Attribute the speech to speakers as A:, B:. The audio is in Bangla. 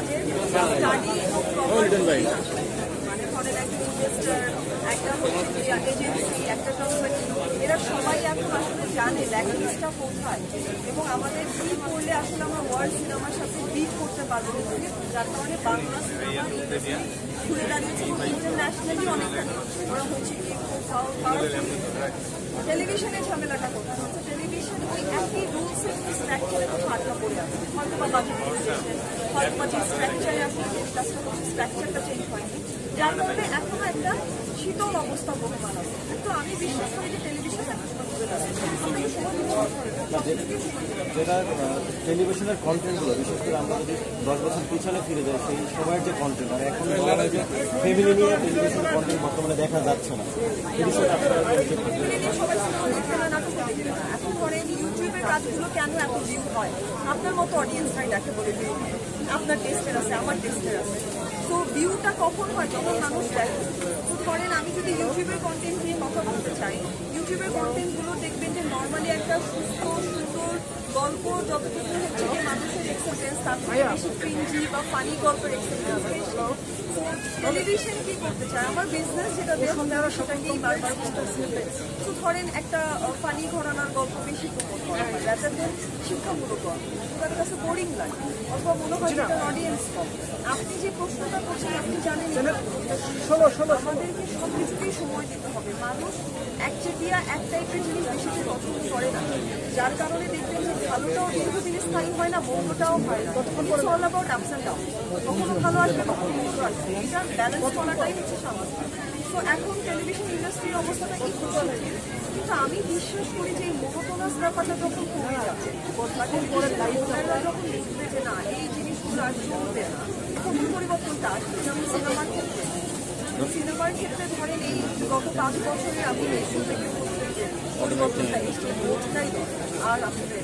A: তাদের স্টাডি মানে ধরেন একটা ইনভেস্টার, একটা হচ্ছে এজেন্সি, একটা কোম্পানি, এরা সবাই এখন আসলে জানে ল্যাঙ্গুয়েজটা কোথায় এবং আমাদের কি করলে আসলে আমরা ওয়ার্ল্ড সিনেমার সাথে বিট করতে পারবো, যার কারণে বাংলা সিনেমা ইন্ডাস্ট্রি ঘুরে দাঁড়িয়েছে এবং ইন্টারন্যাশনালি অনেকটা ওরা হচ্ছে কি টেলিভিশনের ঝামেলাটা কোথায় হচ্ছে টেলিভিশন ওই একই রুলস এবং স্ট্রাকচারে তো আটকা পড়ে আছে, হয়তো বা বাজেট হয়তো বা যে স্ট্রাকচারে আসলে কাজটা হচ্ছে স্ট্রাকচারটা চেঞ্জ হয়নি, যার কারণে এখনো একটা শীতল অবস্থা বহমান আছে। কিন্তু আমি বিশ্বাস করি যে টেলিভিশন
B: যেটা টেলিভিশনের কন্টেন্টগুলো, বিশেষ করে আমরা যদি 10 বছর পিছনে ফিরে যাই, সেই সময়ের যে কন্টেন্ট আর এখন ফ্যামিলি নিয়ে টেলিভিশন কন্টেন্ট বর্তমানে দেখা যাচ্ছে না।
A: এখন ধরেন ইউটিউবের কাজগুলো কেন এত ভিউ হয়, আপনার মতো অডিয়েন্সরাই দেখে বলে ভিউ, আপনার টেস্টের আছে, আমার টেস্টের আছে। তো ভিউটা কখন হয়, যখন মানুষ দেখে। তো ধরেন আমি যদি ইউটিউবের কন্টেন্ট নিয়ে কথা বলতে চাই, ইউটিউবের কন্টেন্টগুলো দেখবেন যে নর্মালি একটা সুস্থ সুন্দর গল্প যতটুকু হচ্ছে যে মানুষের এক্সপিরিয়েন্স, তার থেকে বেশি ক্রিঞ্জি বা ফানি গল্পের এক্সপিরিয়েন্স বেশি। টেলিভিশন কি করতে চায়, আমার বিজনেস যেটা দেখুন সেটাকেই বারবার করতেছে। তো ধরেন একটা ফানি ঘটনার গল্প বেশি প্রমোট করা হয় রাদার দেন শিক্ষামূলক গল্প, তাদের কাছে বোরিং লাগে অথবা মনে হয় যে তার অডিয়েন্স কম। আপনি যে প্রশ্নটা করছেন আপনি জানেন আমাদেরকে সব কিছুতেই সময় দিতে হবে। মানুষ একচেটিয়া এক টাইপের জিনিস বেশি পছন্দ করে না, যার কারণে দেখবেন যে ভালোটাও দীর্ঘদিনে স্থায়ী হয় না, মন্দটাও হয় না। It's all about ups and down, কখনো ভালো আসবে কখনো মন্দ আসবে, এটা ব্যালেন্স করাটাই হচ্ছে স্বাভাবিক। তো এখন টেলিভিশন ইন্ডাস্ট্রির অবস্থাটা একটু চলে, কিন্তু আমি বিশ্বাস করি যে এই মোনোটোনাস ব্যাপারটা যখন কমে যাচ্ছে, যখন বুঝবে যে না এই জিনিসগুলো আর চলবে না, তখন পরিবর্তনটা আসবে। যেমন সিনেমার ক্ষেত্রে ধরেন এই গত 5 বছরে আমি এসে থেকে বলছি যে পরিবর্তনটা এসছে, বোধটাই আর আসলে